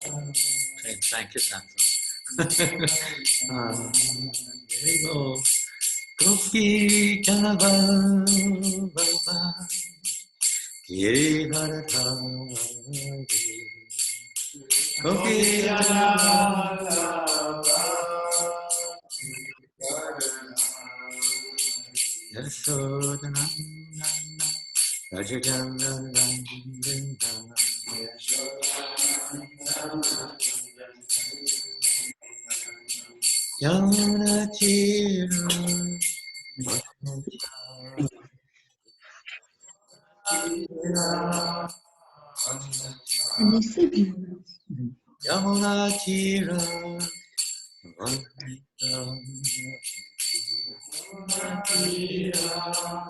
Thank you, Sansa. There you go. Gopi Kanava Baba Ye Bharata Gopi Kanava Yasodhananda Rajajananda Yamuna Tira Yamuna Tira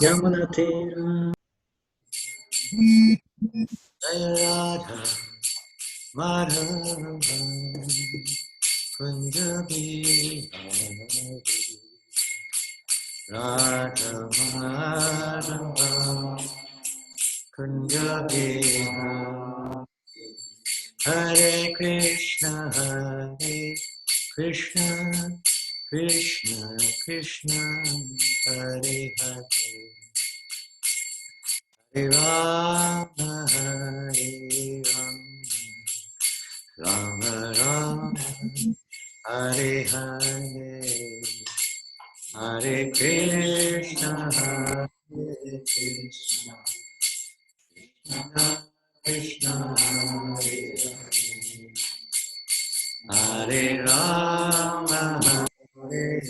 Yamuna Tera Radha Madhava Kunjabi Radha Madhava Kunjabi Hare Krishna Krishna Krishna Krishna Hare Hare Hare Rama Hare Rama Rama Hare Hare Hare Krishna Hare Krishna Krishna Hare Hare Rama Hare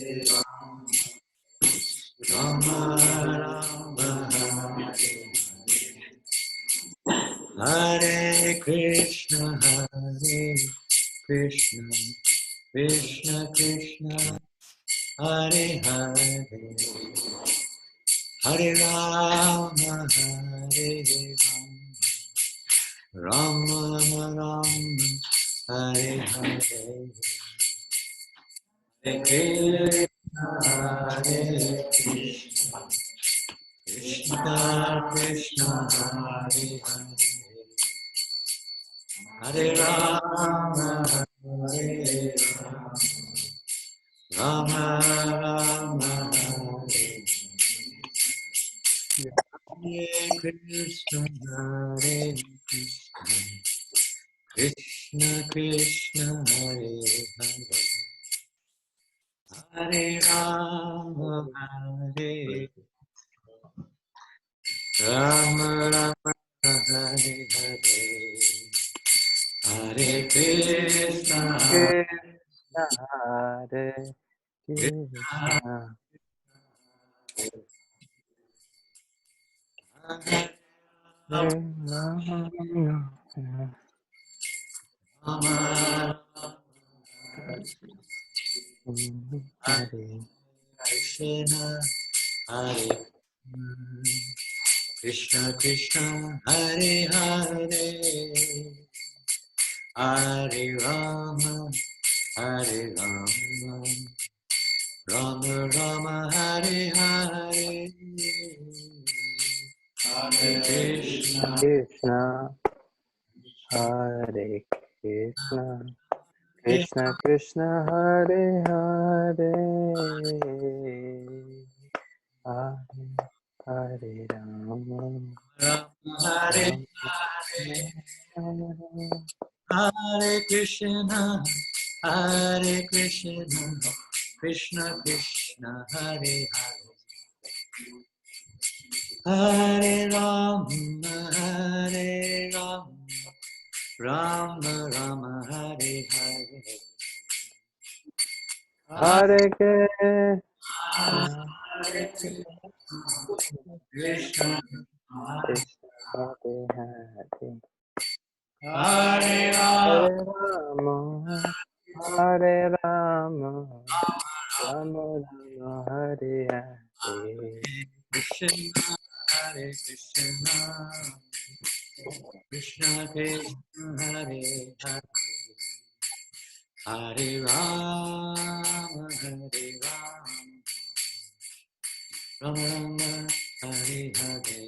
Rama Rama Hare Krishna Krishna Krishna Krishna Hare Hare Hare Rama Hare Rama Rama Hare Hare Hare Krishna Hare Krishna Krishna Krishna Hare Hare Hare Rama Hare Rama Rama Hare Hare Krishna Hare Krishna Krishna Krishna Hare Hare Hare Rama Hare Rama Rama Hare Hare Hare Krishna Krishna Hare Krishna Hare Hare Rama Rama Hare Krishna Hare Krishna Krishna Hare Hare Hare Rama Hare Rama Rama Rama Hare Hare Hare Krishna Krishna Hare Krishna Krishna Krishna Hare Hare Hare Hare Rama Hare Rama Hare Hare Krishna Hare Krishna Krishna Krishna Hare Hare Hare Rama Hare Rama Rama Rama Hare Hare Hare Krishna Krishna Hare Hare Rama Hare Rama Hare Rama Rama Rama Hare Hare Krishna Hare Krishna Krishna Krishna Hare Hare Hare Rama Hare Rama Rama Rama Hare Hare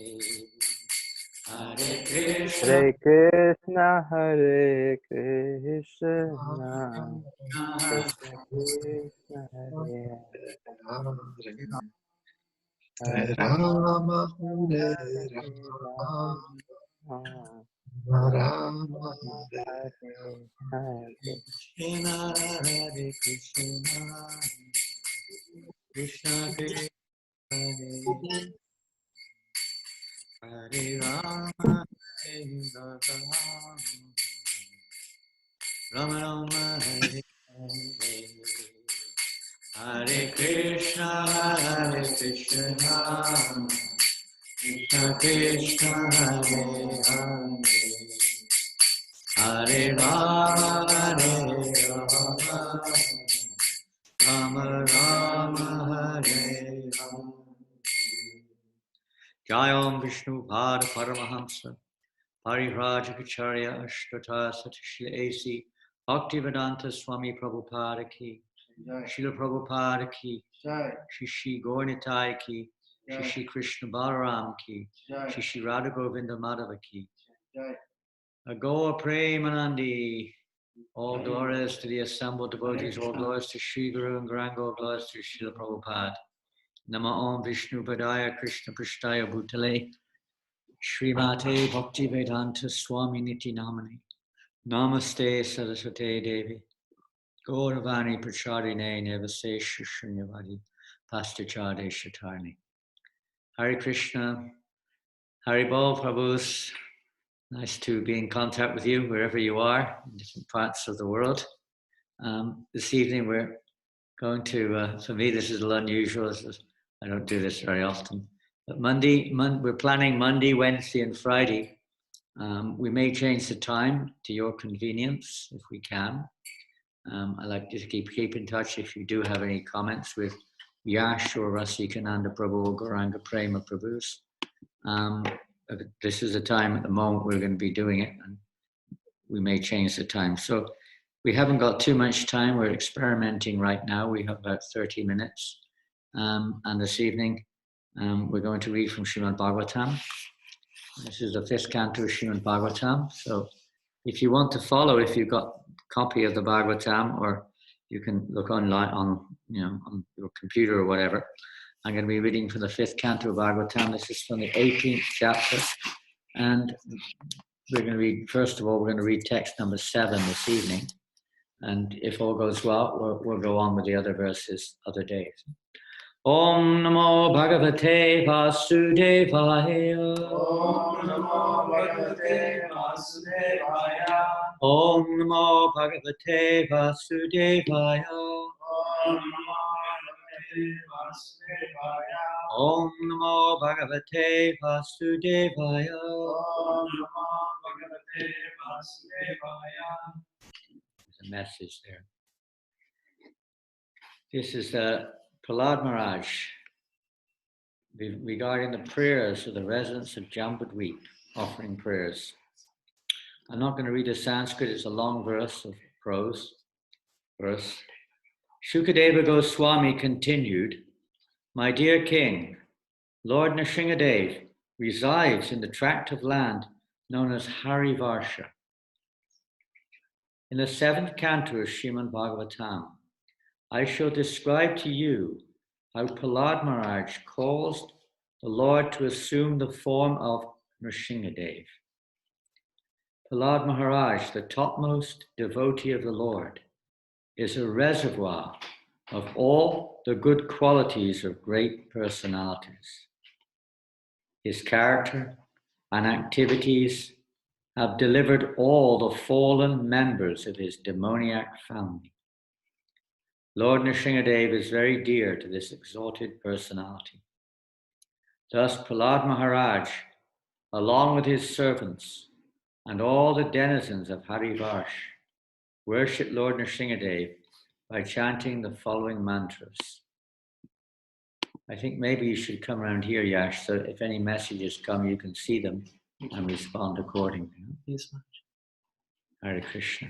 Hare Krishna, Hare Krishna, Hare Krishna, Krishna Krishna, Hare Hare Hare Rama, Hare, Hare Hare Rama, Rama, Rama, Hare Hare. Krishna, Hare Krishna, Krishna Krishna, Hare Rama, Hare Rama, Rama Rama, Hare Hare. Hare Krishna, Hare Krishna, Krishna Krishna, Hare Hare, Hare Rama, Hare Rama, Rama Rama, Hare Hare. Jayam Vishnu Bhad Paramahamsa, Parivrajacharya Ashtata Satishla AC, Bhaktivedanta Swami Prabhupada ki, Srila Prabhupada ki, Shri Shri Gaurnitai ki, Shri Shri Krishna Balaram ki, Shri Shri Radha Govinda Madhava ki. Agoa Premanandi. All glories to the assembled devotees, all glories to Sri Guru and Gauranga, all glories to Srila Prabhupada. Nama Om Vishnu Padaya Krishna Prishtaya Bhutale Srimate Bhakti Vedanta Swami Niti Namani Namaste Saraswate Devi Gauravani Pracharine Nevase Shunyavadi Pastachade Shatarni. Hare Krishna, Hare Bol Prabhus. Nice to be in contact with you wherever you are in different parts of the world. This evening we're going to, for me this is a little unusual, I don't do this very often, but we're planning Monday, Wednesday and Friday. We may change the time to your convenience if we can. I like to keep in touch if you do have any comments with Yash or Rasikananda Prabhu or Gauranga Prema Prabhus. This is the time at the moment we're going to be doing it, and we may change the time. So we haven't got too much time. We're experimenting right now. We have about 30 minutes. And this evening, we're going to read from Srimad Bhagavatam. This is the 5th canto of Srimad Bhagavatam. So if you want to follow, if you've got a copy of the Bhagavatam, or you can look online on your computer or whatever. I'm going to be reading from the 5th canto of Bhagavatam. This is from the 18th chapter. And we're going to read, first of all, we're going to read text number 7 this evening. And if all goes well, we'll go on with the other verses other days. Om Namo Bhagavate Vasudevaya. Om Namo Bhagavate Vasudevaya. Om Namo Bhagavate Vasudevaya. Om Namo Bhagavate Vasudevaya. Om Namo Bhagavate Vasudevaya. Om Namo Bhagavate Vasudevaya. There's a message there. This is Prahlad Maharaj regarding the prayers of the residents of Jambudweep, offering prayers. I'm not going to read the Sanskrit, it's a long verse of prose. Shukadeva Goswami continued, my dear king, Lord Nrsingadev resides in the tract of land known as Harivarsha. In the 7th canto of Srimad Bhagavatam, I shall describe to you how Prahlad Maharaj caused the Lord to assume the form of Nrsingadev. Prahlad Maharaj, the topmost devotee of the Lord, is a reservoir of all the good qualities of great personalities. His character and activities have delivered all the fallen members of his demoniac family. Lord Nrsingadev is very dear to this exalted personality. Thus Prahlad Maharaj, along with his servants and all the denizens of Harivarsh, worship Lord Nrsingadev by chanting the following mantras. I think maybe you should come around here, Yash, so if any messages come, you can see them and respond accordingly. Yes, ma'am. Hare Krishna.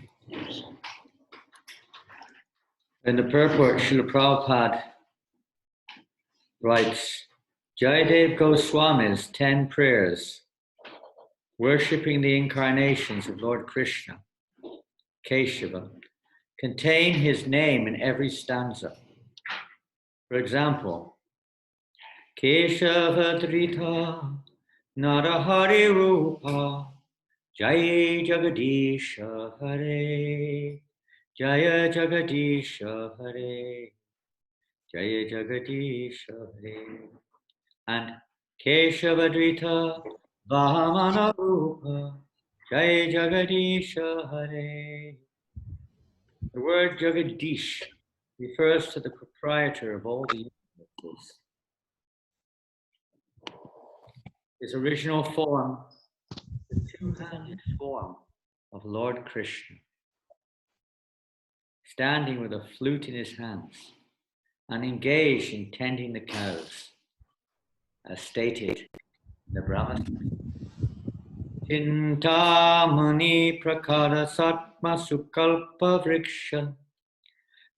In the purport, Srila Prabhupada writes, Jayadev Goswami's 10 prayers worshipping the incarnations of Lord Krishna, Keshava, contain his name in every stanza. For example, Keshava Drita Narahari Rupa Jaya Jagadisha Hare Jaya Jagadisha Hare Jaya Jagadisha Hare. And Keshava Drita Vamana Rupa Jaya Jagadisha Hare. The word Jagadish refers to the proprietor of all the universes. His original form, the two-handed form of Lord Krishna, standing with a flute in his hands and engaged in tending the cows, as stated in the Brahma. Chintamani prakara satma sukalpa vriksha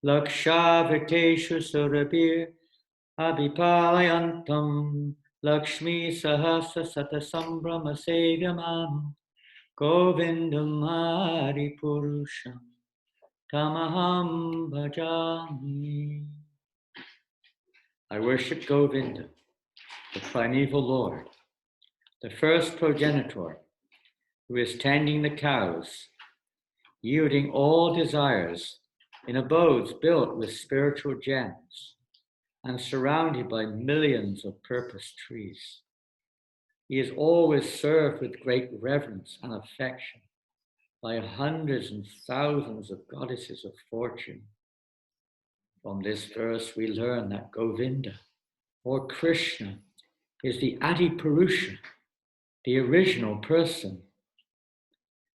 lakshavriteshu surabir abhipalayantam lakshmi sahasa satasambhrama sevyaman govindam hari purusham tamaham bhajami. I worship Govinda, the primeval Lord, the first progenitor, who is tending the cows, yielding all desires in abodes built with spiritual gems and surrounded by millions of purpose trees. He is always served with great reverence and affection by hundreds and thousands of goddesses of fortune. From this verse, we learn that Govinda, or Krishna, is the Adi Purusha, the original person.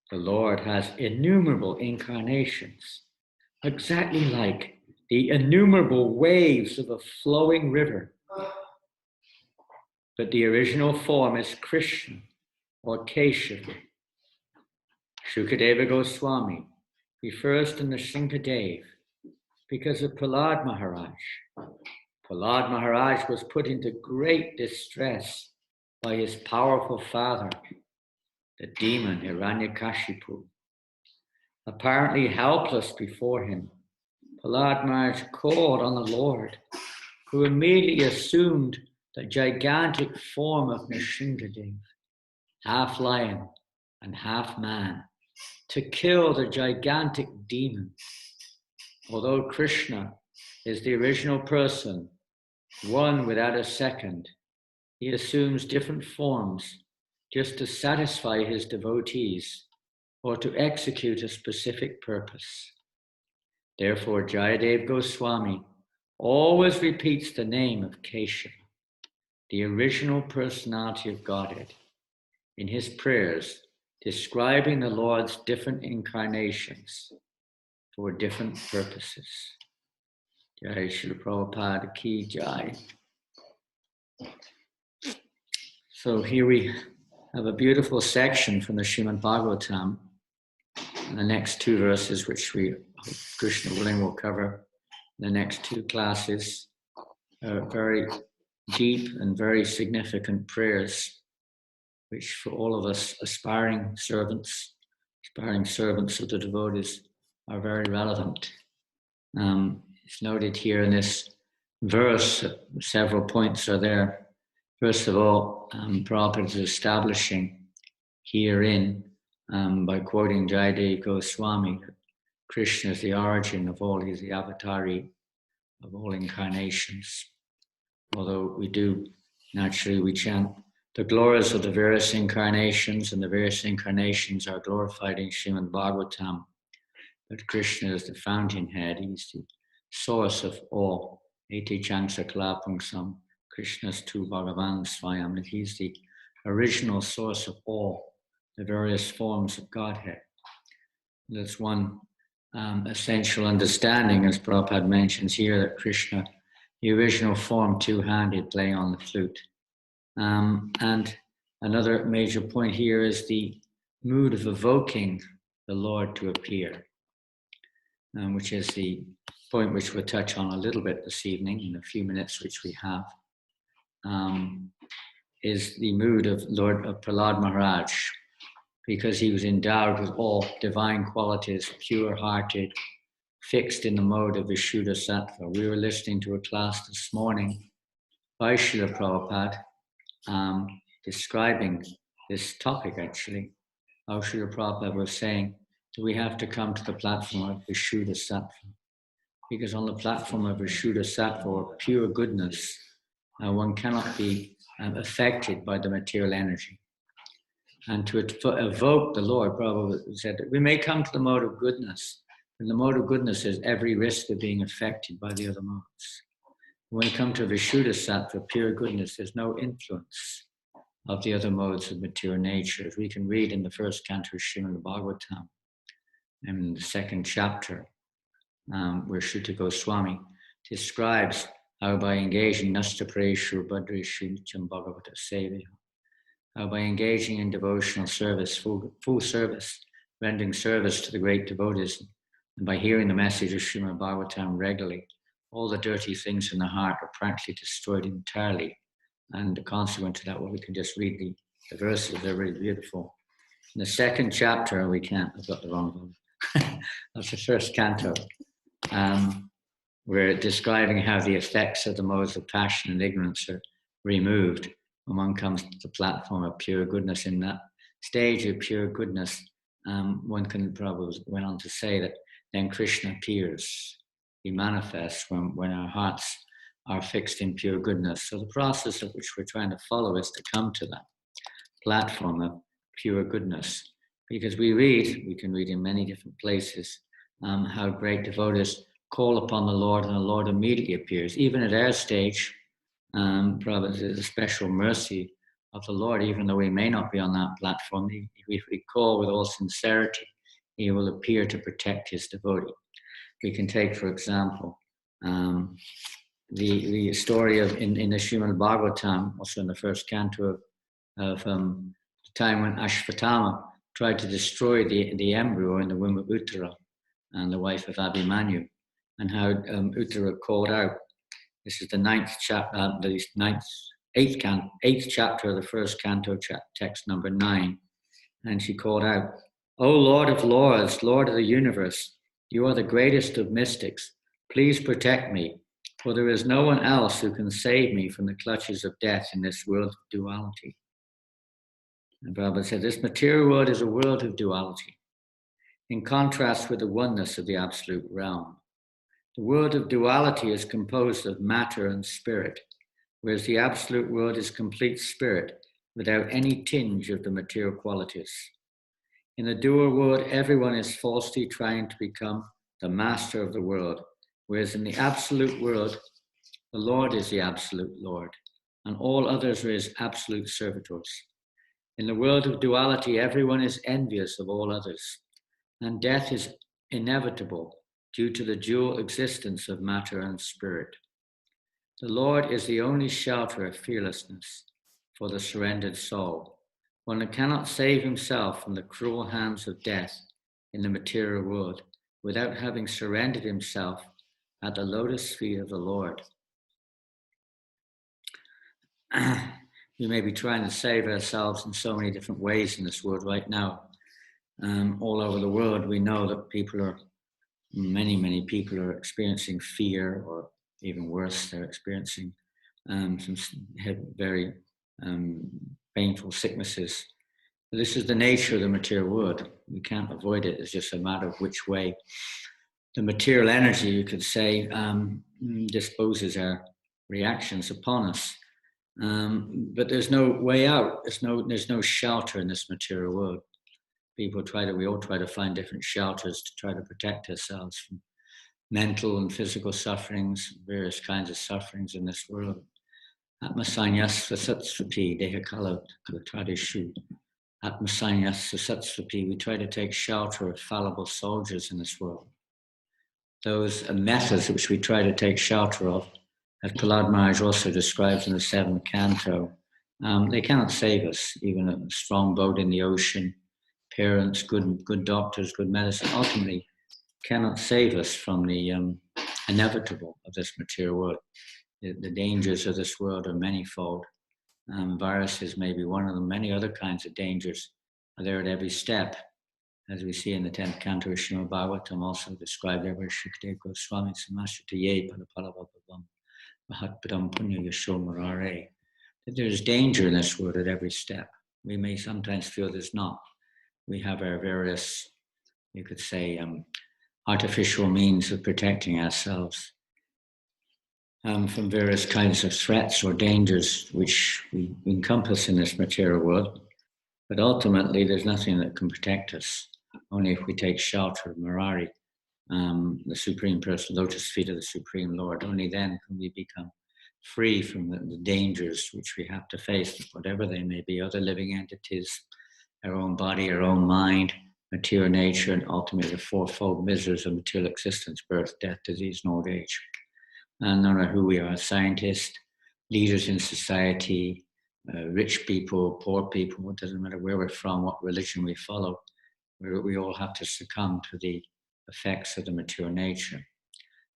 The Lord has innumerable incarnations, exactly like the innumerable waves of a flowing river. But the original form is Krishna, or Keshava. Shukadeva Goswami refers to Nrsimhadev because of Prahlad Maharaj. Prahlad Maharaj was put into great distress by his powerful father, the demon Hiranyakashipu. Apparently helpless before him, Prahlad Maharaj called on the Lord, who immediately assumed the gigantic form of Nrsimhadev, half lion and half man, to kill the gigantic demon. Although Krishna is the original person, one without a second, he assumes different forms just to satisfy his devotees or to execute a specific purpose. Therefore, Jayadev Goswami always repeats the name of Keshava, the original personality of Godhead, in his prayers, describing the Lord's different incarnations for different purposes. Jai Srila Prabhupada Ki Jai. So here we have a beautiful section from the Srimad Bhagavatam, and the next two verses, which we, Krishna willing, will cover in the next two classes, are very deep and very significant prayers, which for all of us aspiring servants of the devotees, are very relevant. It's noted here in this verse, several points are there. First of all, Prabhupada is establishing herein, by quoting Jayadev Goswami, Krishna is the origin of all, he's the avatari of all incarnations. Although we do, naturally, we chant the glories of the various incarnations, and the various incarnations are glorified in Srimad Bhagavatam. But Krishna is the fountainhead, he's the source of all. Eti Chanksa Kalapungsam, Krishna's tu Bhagavan Swayam, and he's the original source of all the various forms of Godhead. That's one essential understanding, as Prabhupada mentions here, that Krishna, the original form, two-handed, playing on the flute. And another major point here is the mood of evoking the Lord to appear, which is the point which we'll touch on a little bit this evening in a few minutes, which we have, is the mood of Prahlad Maharaj. because he was endowed with all divine qualities, pure-hearted, fixed in the mode of Vishuddha Sattva. We were listening to a class this morning by Srila Prabhupada, describing this topic actually. How Srila Prabhupada was saying that we have to come to the platform of Vishuddha Sattva, because on the platform of Vishuddha Sattva, or pure goodness, one cannot be affected by the material energy. And to evoke the Lord, Prabhupada said that we may come to the mode of goodness, and the mode of goodness is every risk of being affected by the other modes. When we come to Vishuddha Sattva, pure goodness, there's no influence of the other modes of material nature. As we can read in the first canto of Srimad Bhagavatam, in the second chapter, where Shuddha Goswami describes how by engaging Nastapreshu Bhadreshu Nityam Bhagavata Sevaya, how by engaging in devotional service, full service, rendering service to the great devotees, and by hearing the message of Srimad Bhagavatam regularly, all the dirty things in the heart are practically destroyed entirely. And the consequence of that, well, we can just read the verses, they're really beautiful. In the second chapter, we can't, I've got the wrong one. That's the first canto. We're describing how the effects of the modes of passion and ignorance are removed when one comes to the platform of pure goodness. In that stage of pure goodness, one can probably went on to say that then Krishna appears. He manifests when our hearts are fixed in pure goodness. So the process of which we're trying to follow is to come to that platform of pure goodness. Because we can read in many different places how great devotees call upon the Lord and the Lord immediately appears. Even at our stage, probably there's a special mercy of the Lord, even though we may not be on that platform. If we call with all sincerity, he will appear to protect his devotee. We can take, for example, the story of in the Srimad Bhagavatam, also in the first canto of the time when Ashvatthama tried to destroy the embryo in the womb of Uttara and the wife of Abhimanyu, and how Uttara called out. This is the eighth chapter of the first canto, text number 9, and she called out, "O Lord of Lords, Lord of the universe, you are the greatest of mystics. Please protect me, for there is no one else who can save me from the clutches of death in this world of duality." And Prabhupada said, this material world is a world of duality, in contrast with the oneness of the absolute realm. The world of duality is composed of matter and spirit, whereas the absolute world is complete spirit without any tinge of the material qualities. In the dual world, everyone is falsely trying to become the master of the world, whereas in the absolute world, the Lord is the absolute Lord, and all others are his absolute servitors. In the world of duality, everyone is envious of all others, and death is inevitable due to the dual existence of matter and spirit. The Lord is the only shelter of fearlessness for the surrendered soul. One cannot save himself from the cruel hands of death in the material world without having surrendered himself at the lotus feet of the Lord. We may be trying to save ourselves in so many different ways in this world right now. All over the world, we know that many people are experiencing fear, or even worse, they're experiencing some very painful sicknesses. This is the nature of the material world. We can't avoid it. It's just a matter of which way the material energy, you could say, disposes our reactions upon us. But there's no way out. There's no shelter in this material world. We all try to find different shelters to try to protect ourselves from mental and physical sufferings, various kinds of sufferings in this world. Atmasanyas satsvapi dehakala tradishu. Atmasanyas satsvapi. We try to take shelter of fallible soldiers in this world. Those methods which we try to take shelter of, as Prahlad Maharaj also describes in the 7th canto, they cannot save us. Even a strong boat in the ocean, parents, good doctors, good medicine, ultimately cannot save us from the inevitable of this material world. The dangers of this world are manifold. Viruses may be one of them, many other kinds of dangers are there at every step, as we see in the 10th canto of Srimad Bhagavatam, also described there by Shukdev Goswami, Samashitaye Padapalavavam Mahatpadam Punya Yashomarare, that there's danger in this world at every step. We may sometimes feel there's not. We have our various, you could say, artificial means of protecting ourselves from various kinds of threats or dangers which we encompass in this material world. But ultimately, there's nothing that can protect us, only if we take shelter of Murari, the Supreme Person, lotus feet of the Supreme Lord. Only then can we become free from the dangers which we have to face, whatever they may be, other living entities, our own body, our own mind, material nature, and ultimately the fourfold miseries of material existence, birth, death, disease, and old age. And no matter who we are, scientists, leaders in society, rich people, poor people, it doesn't matter where we're from, what religion we follow, we all have to succumb to the effects of the material nature.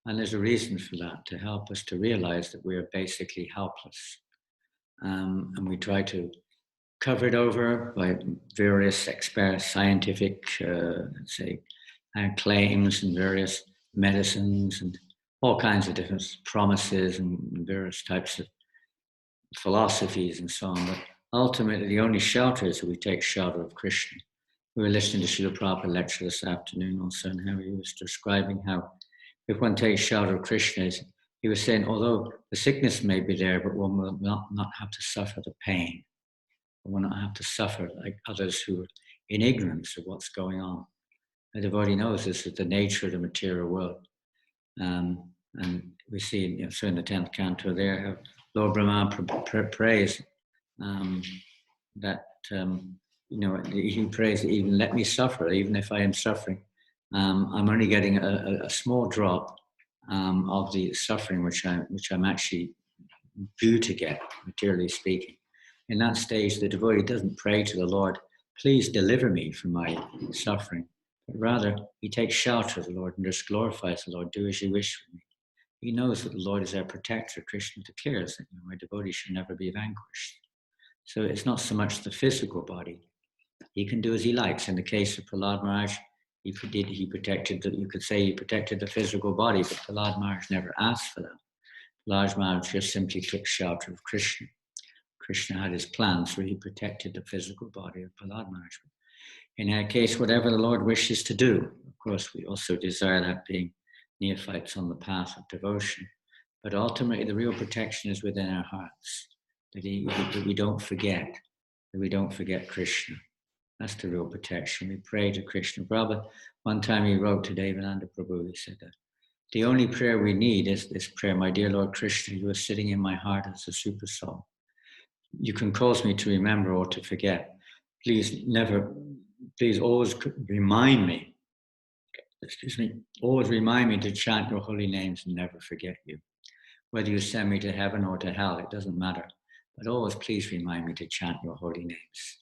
And there's a reason for that, to help us to realize that we are basically helpless. And we try to cover it over by various scientific, let's say, claims and various medicines and all kinds of different promises and various types of philosophies and so on. But ultimately, the only shelter is that we take shelter of Krishna. We were listening to Srila Prabhupada lecture this afternoon also, and how he was describing how if one takes shelter of Krishna, he was saying, although the sickness may be there, but one will not have to suffer the pain. One will not have to suffer like others who are in ignorance of what's going on. The devotee knows this is the nature of the material world. And we see, so in the 10th canto there, how Lord Brahma prays that, he prays that even let me suffer, even if I am suffering. I'm only getting a small drop of the suffering which I'm actually due to get, materially speaking. In that stage, the devotee doesn't pray to the Lord, please deliver me from my suffering, but rather he takes shelter of the Lord and just glorifies the Lord, do as you wish with me. He knows that the Lord is our protector. Krishna declares that my devotee should never be vanquished. So it's not so much the physical body. He can do as he likes. In the case of Prahlad Maharaj, he protected the physical body, but Prahlad Maharaj never asked for that. Prahlad Maharaj just simply took shelter of Krishna. Krishna had his plans, so he protected the physical body of Prahlad Maharaj. In our case, whatever the Lord wishes to do, of course, we also desire that, being neophytes on the path of devotion. But ultimately, the real protection is within our hearts, that we don't forget Krishna. That's the real protection. We pray to Krishna. Prabhupada, one time he wrote to Devananda Prabhu, he said that the only prayer we need is this prayer, my dear Lord Krishna, you are sitting in my heart as a super soul. You can cause me to remember or to forget. Please always remind me, always remind me to chant your holy names and never forget you. Whether you send me to heaven or to hell, it doesn't matter. But always please remind me to chant your holy names.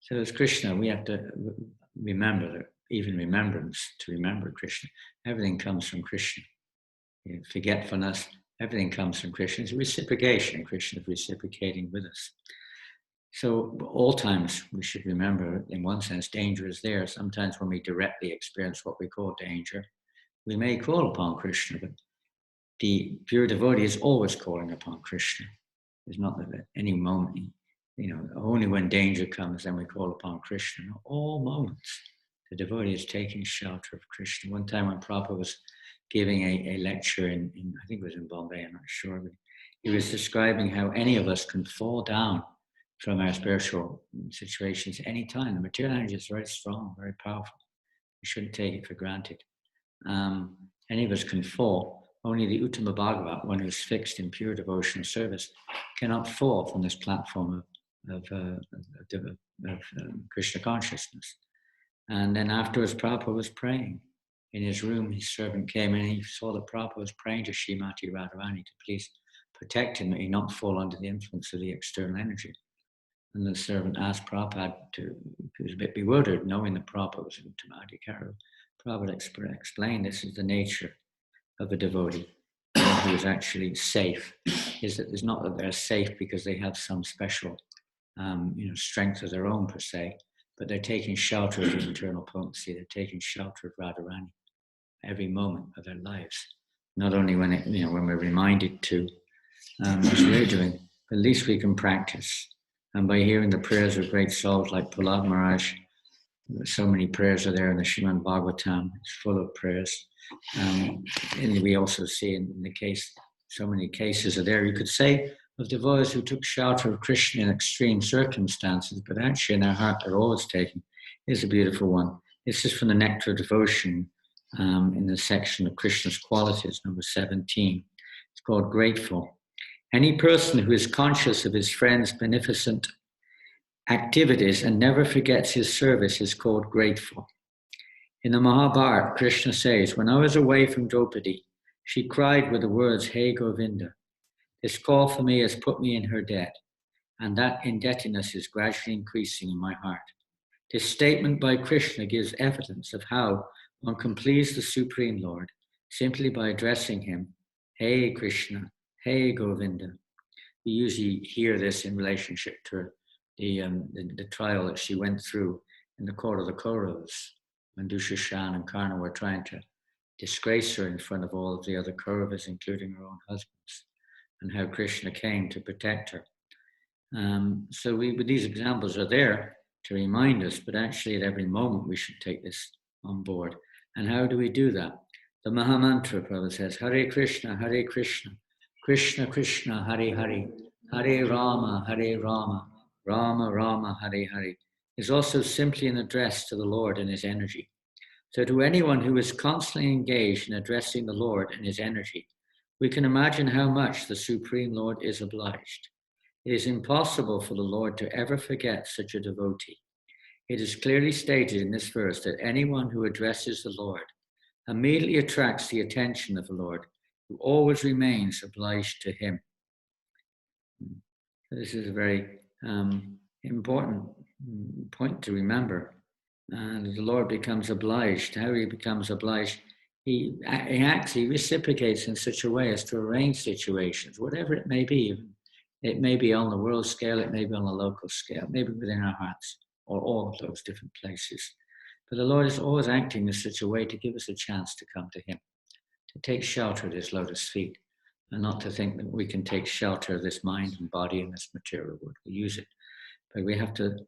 So as Krishna, we have to remember that even remembrance, to remember Krishna, everything comes from Krishna. Forgetfulness, everything comes from Krishna. It's reciprocation. Krishna is reciprocating with us. So all times we should remember, in one sense, danger is there. Sometimes when we directly experience what we call danger, we may call upon Krishna, but the pure devotee is always calling upon Krishna. There's not that at any moment, only when danger comes, then we call upon Krishna. All moments, the devotee is taking shelter of Krishna. One time when Prabhupada was giving a lecture in, I think it was in Bombay, I'm not sure, but he was describing how any of us can fall down from our spiritual situations any time. The material energy is very strong, very powerful. We shouldn't take it for granted. Any of us can fall. Only the Uttama Bhagavat, one who's fixed in pure devotional service, cannot fall from this platform of Krishna consciousness. And then afterwards, Prabhupada was praying. In his room, his servant came in and he saw that Prabhupada was praying to Srimati Radharani to please protect him, that he not fall under the influence of the external energy. And the servant asked Prabhupada he was a bit bewildered, knowing that Prabhupada was an Uttamadhikaru. Prabhupada explained this is the nature of a devotee who is actually safe. Is that it's not that they're safe because they have some special strength of their own per se, but they're taking shelter of the internal potency. They're taking shelter of Radharani every moment of their lives. Not only when when we're reminded to, as we're doing, but at least we can practice. And by hearing the prayers of great souls like Prahlad Maharaj, so many prayers are there in the Srimad Bhagavatam. It's full of prayers. And we also see in the case, so many cases are there. You could say of devotees who took shelter of Krishna in extreme circumstances, but actually in their heart they're always taking. Here's a beautiful one. This is from the Nectar of Devotion in the section of Krishna's qualities, number 17. It's called Grateful. Any person who is conscious of his friend's beneficent activities and never forgets his service is called grateful. In the Mahabharata, Krishna says, when I was away from Draupadi, she cried with the words, Hey Govinda. This call for me has put me in her debt, and that indebtedness is gradually increasing in my heart. This statement by Krishna gives evidence of how one can please the Supreme Lord simply by addressing him, Hey Krishna, Hey Govinda. We usually hear this in relationship to the trial that she went through in the court of the Kauravas, when Dushashan and Karna were trying to disgrace her in front of all of the other Kauravas, including her own husbands, and how Krishna came to protect her. So these examples are there to remind us, but actually at every moment we should take this on board. And how do we do that? The Mahamantra, Prabhupada says, Hare Krishna, Krishna Krishna, Hare Hare, Hare Rama, Rama Rama, Hare Hare, is also simply an address to the Lord and his energy. So to anyone who is constantly engaged in addressing the Lord and his energy, we can imagine how much the Supreme Lord is obliged. It is impossible for the Lord to ever forget such a devotee. It is clearly stated in this verse that anyone who addresses the Lord immediately attracts the attention of the Lord, who always remains obliged to him. This is a very important point to remember. The Lord becomes obliged. How he becomes obliged? He acts, he reciprocates in such a way as to arrange situations, whatever it may be. It may be on the world scale, it may be on a local scale, maybe within our hearts, or all of those different places. But the Lord is always acting in such a way to give us a chance to come to him, to take shelter at his lotus feet, and not to think that we can take shelter of this mind and body and this material world. We use it, but we have to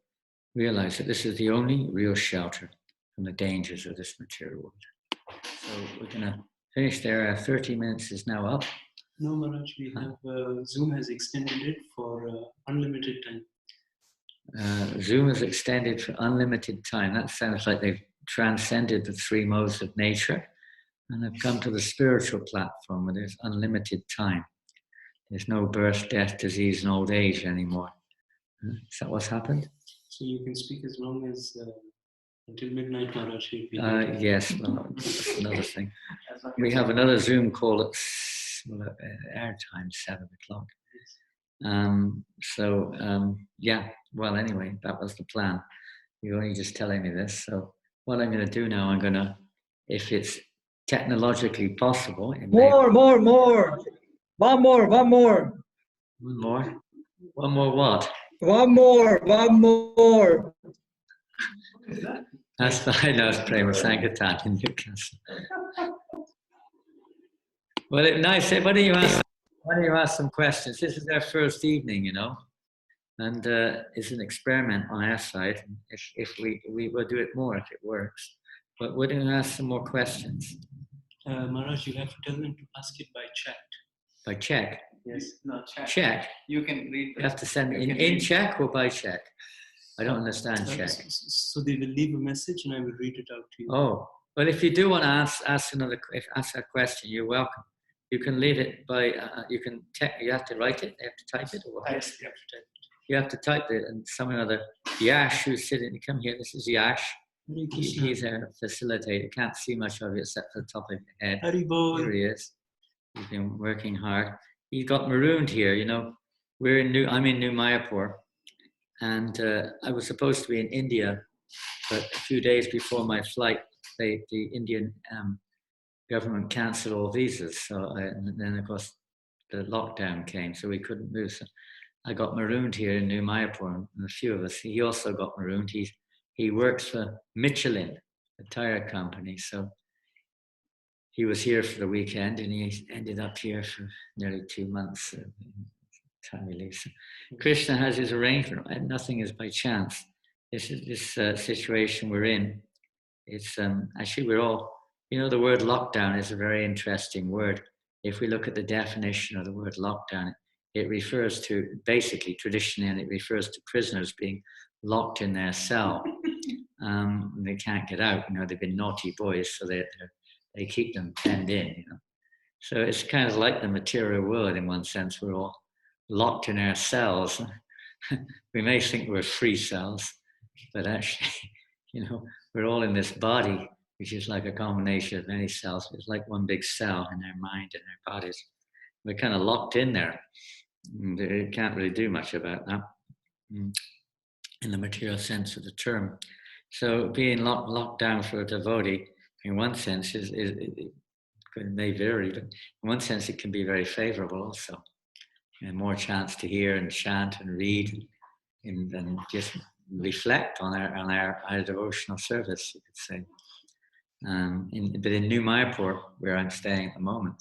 realize that this is the only real shelter from the dangers of this material world. So we're going to finish there. Our 30 minutes is now up. No, Maharaj, we have Zoom has extended it for unlimited time. Zoom is extended for unlimited time. That sounds like they've transcended the three modes of nature and have come to the spiritual platform where there's unlimited time. There's no birth, death, disease, and old age anymore. Is that what's happened? So you can speak as long as until midnight, Maharaj. Yes, well, that's another thing. We have another Zoom call at our time, 7 o'clock. Yeah, well, anyway, that was the plan. You're only just telling me this. So what I'm going to do now, I'm going to, if it's technologically possible. More. One more. One more what? One more. That's the Haidas Prema Sankirtan in Newcastle. Well, nice. Why don't you ask some questions? This is our first evening, and it's an experiment on our side. If we will do it more if it works. But we're going to ask some more questions. Maharaj, you have to tell them to ask it by chat. By check? Yes, not chat. Check? You can read. You have to send in check or by check? I don't understand check. So they will leave a message and I will read it out to you. Oh, well, if you do want to ask a question, you're welcome. You can leave it by, you have to write it, you have to type it, or what? Yes, you have to type it. You have to type it, and some other, Yash, who's sitting, come here, this is Yash. He's a facilitator, can't see much of it except for the top of your head. Here he is. He's been working hard. He got marooned here, I'm in New Mayapur, and I was supposed to be in India, but a few days before my flight, the Indian government cancelled all visas. And then of course the lockdown came, so we couldn't move. So I got marooned here in New Mayapur, and a few of us. He also got marooned. He he works for Michelin, a tire company. So he was here for the weekend, and he ended up here for nearly 2 months. Time he leaves. Krishna has his arrangement, and nothing is by chance. This situation we're in. It's actually we're all. The word lockdown is a very interesting word. If we look at the definition of the word lockdown, it refers to, basically, traditionally, and it refers to prisoners being locked in their cell. They can't get out. They've been naughty boys, so they keep them penned in. So it's kind of like the material world in one sense. We're all locked in our cells. We may think we're free cells, but actually, we're all in this body, which is like a combination of many cells. It's like one big cell in our mind and our bodies. We're kind of locked in there. You can't really do much about that in the material sense of the term. So being locked down for a devotee, in one sense, it may vary, but in one sense, it can be very favorable also. More chance to hear and chant and read and just reflect on our devotional service, you could say. But in New Mayapur, where I'm staying at the moment,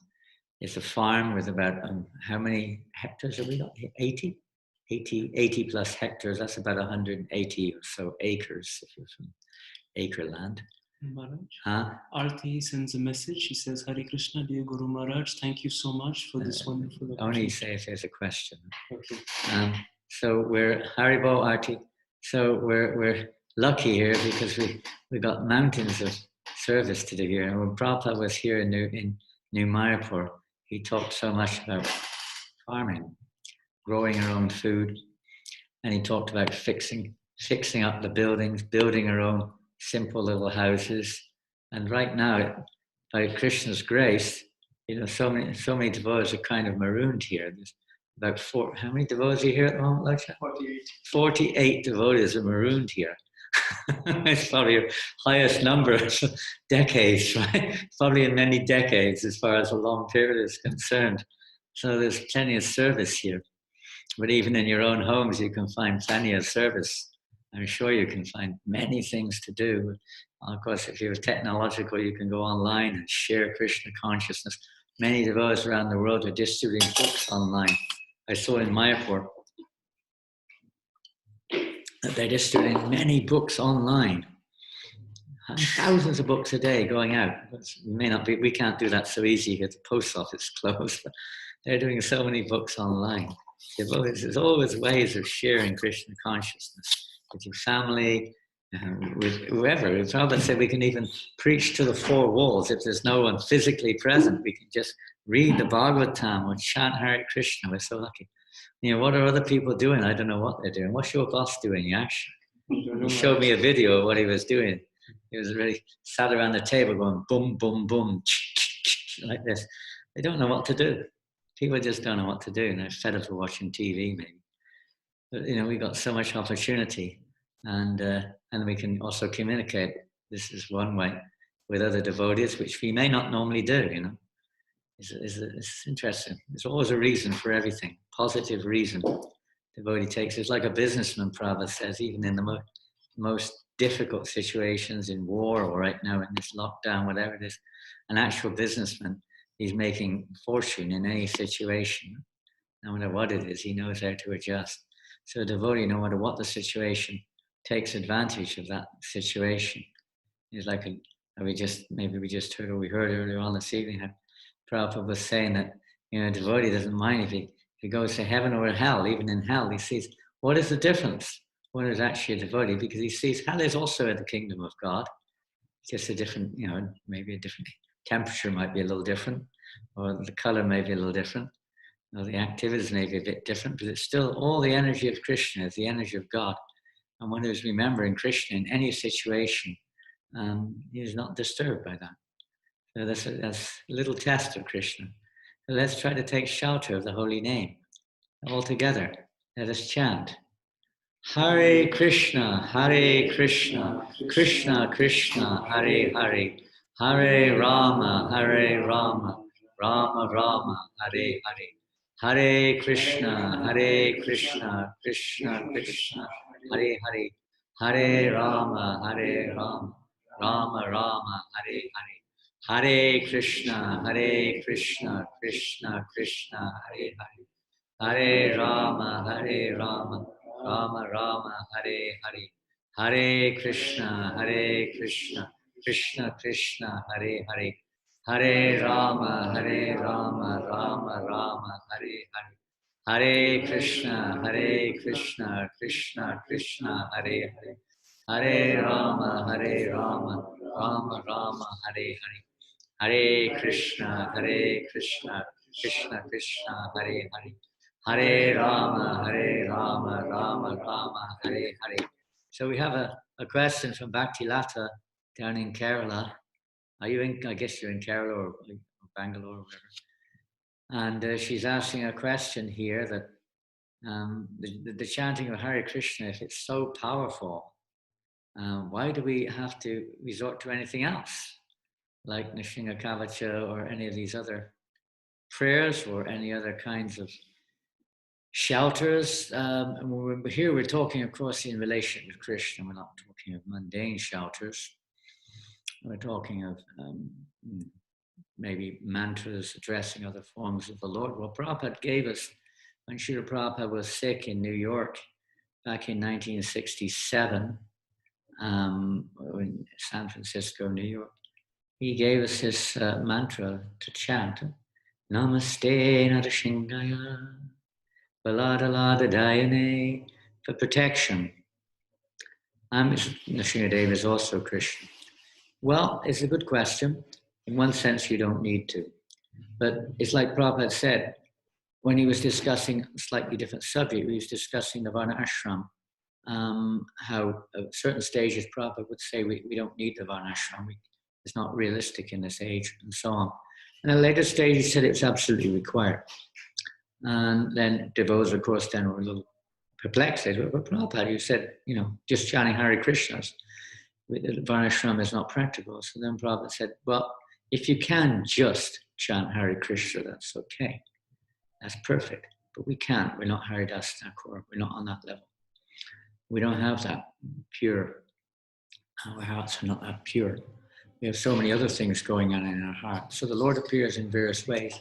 it's a farm with about, how many hectares have we got? 80 plus hectares. That's about 180 or so acres, if you're from acre land. Maharaj, Arti sends a message. She says, Hare Krishna, dear Guru Maharaj, thank you so much for this wonderful opportunity. Only say if there's a question. Okay. So we're Haribo Arti. So we're lucky here because we got mountains of service to do here. And when Prabhupada was here in New Mayapur, he talked so much about farming, growing our own food, and he talked about fixing up the buildings, building our own simple little houses. And right now, by Krishna's grace, so many devotees are kind of marooned here. There's about how many devotees are here at the moment, Laksha? 48. 48 devotees are marooned here. It's probably your highest number of decades, right? Probably in many decades as far as a long period is concerned. So there's plenty of service here. But even in your own homes, you can find plenty of service. I'm sure you can find many things to do. Of course, if you're technological, you can go online and share Krishna consciousness. Many devotees around the world are distributing books online. I saw in Mayapur that they're distributing many books online. Thousands of books a day going out. We can't do that so easy here. The post office is closed. But they're doing so many books online. There's always ways of sharing Krishna consciousness with your family, with whoever. Prabhupada said we can even preach to the four walls. If there's no one physically present, we can just read the Bhagavatam or chant Hare Krishna. We're so lucky. What are other people doing? I don't know what they're doing. What's your boss doing, Yash? He showed me a video of what he was doing. He was really sat around the table going boom, boom, boom, like this. They don't know what to do. People just don't know what to do, and they're fed up of watching TV, maybe. But we got so much opportunity, and we can also communicate. This is one way with other devotees, which we may not normally do. It's interesting. There's always a reason for everything, positive reason. Devotee takes. It's like a businessman, Prabhupada says, even in the most difficult situations in war or right now in this lockdown, whatever it is, an actual businessman, he's making fortune in any situation. No matter what it is, he knows how to adjust. So a devotee, no matter what the situation, takes advantage of that situation. It's like we just heard, or we heard earlier on this evening, how Prabhupada was saying that a devotee doesn't mind if he goes to heaven or hell. Even in hell, he sees what is the difference. One is actually a devotee because he sees hell is also in the kingdom of God. Just a different, maybe a different temperature might be a little different, or the color may be a little different, or the activities may be a bit different, but it's still all the energy of Krishna, is the energy of God. And one who's remembering Krishna in any situation, he is not disturbed by that. So that's a little test of Krishna. So let's try to take shelter of the holy name. All together, let us chant. Hare Krishna, Krishna Krishna, Hare Hare, Hare Rama, Rama Rama, Hare Hare, Hare Krishna, Krishna Krishna, Hare Hare, Hare Rama, Hare Rama, Rama Rama, Hare Hare. Hare Krishna, Krishna Krishna, Hare Hare. Hare Rama, Rama Rama, Hare Hare. Hare Krishna, Krishna Krishna, Hare Hare. Hare Rama, Rama Rama, Hare Hare. Hare Krishna, Krishna Krishna, Hare Hare. Hare Rama, Rama Rama, Hare Hare. Hare Krishna, Krishna Krishna, Hare Hare. Hare Rama, Rama Rama, Hare Hare. So we have a question from Bhakti Lata down in Kerala. Are you in, I guess you're in Kerala or Bangalore or whatever. And she's asking a question here that the chanting of Hare Krishna, if it's so powerful, why do we have to resort to anything else? Like Nishinga Kavacha or any of these other prayers or any other kinds of shelters. And here we're talking, of course, in relation with Krishna. We're not talking of mundane shelters. We're talking of maybe mantras addressing other forms of the Lord. Well, Prabhupada gave us, when Srila Prabhupada was sick in New York back in 1967, in San Francisco, New York, he gave us his mantra to chant. Namaste Narashingaya Baladalada for protection. Nrsimhadev is also Krishna. Well, it's a good question. In one sense, you don't need to. But it's like Prabhupada said, when he was discussing a slightly different subject, he was discussing the Varna Ashram, how at certain stages Prabhupada would say we don't need the Varna Ashram. It's not realistic in this age, and so on. And at a later stage, he said it's absolutely required. And then devotees, of course, then were a little perplexed. They said, well, Prabhupada, you said, just chanting Hare Krishnas, Varnashram is not practical. So then Prabhupada said, well, if you can just chant Hare Krishna, that's okay. That's perfect. But we can't. We're not Haridas Thakur. We're not on that level. We don't have that pure. Our hearts are not that pure. We have so many other things going on in our heart. So the Lord appears in various ways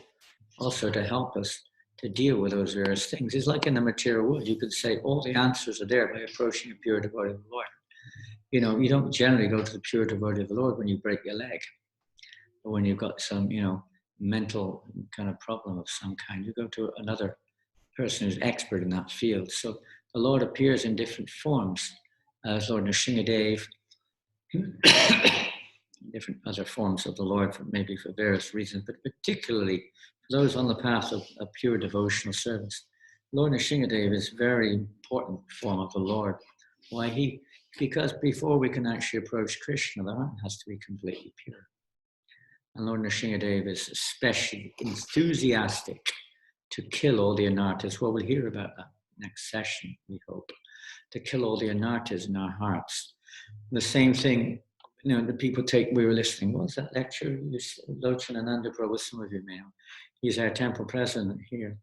also to help us to deal with those various things. It's like in the material world. You could say all the answers are there by approaching a pure devotee of the Lord. You don't generally go to the pure devotee of the Lord when you break your leg or when you've got some, mental kind of problem of some kind. You go to another person who's expert in that field. So the Lord appears in different forms, as Lord Nrsimhadev, different other forms of the Lord, maybe for various reasons, but particularly for those on the path of a pure devotional service. Lord Nrsimhadev is a very important form of the Lord. Why? Because before we can actually approach Krishna, the heart has to be completely pure. And Lord Nrsimhadev is especially enthusiastic to kill all the anarthas. Well, we'll hear about that next session, we hope, to kill all the anarthas in our hearts. The same thing, the people we were listening, what was that lecture? Lochanananda Prabhu, some of you may know. He's our temple president here.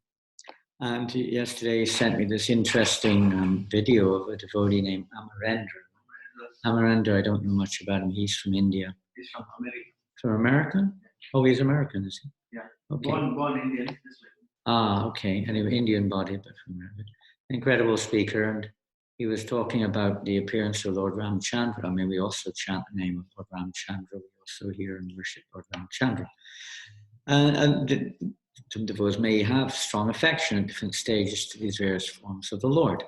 And yesterday he sent me this interesting video of a devotee named Amarendra. Amarendra, I don't know much about him. He's from India. He's from America. From America? Oh, he's American, is he? Yeah. Okay. Born Indian. Okay. Anyway, Indian body, but from America. Incredible speaker. And he was talking about the appearance of Lord Ramchandra. I mean, we also chant the name of Lord Ramchandra. We also hear and worship Lord Ramchandra. And devotees may have strong affection at different stages to these various forms of the Lord.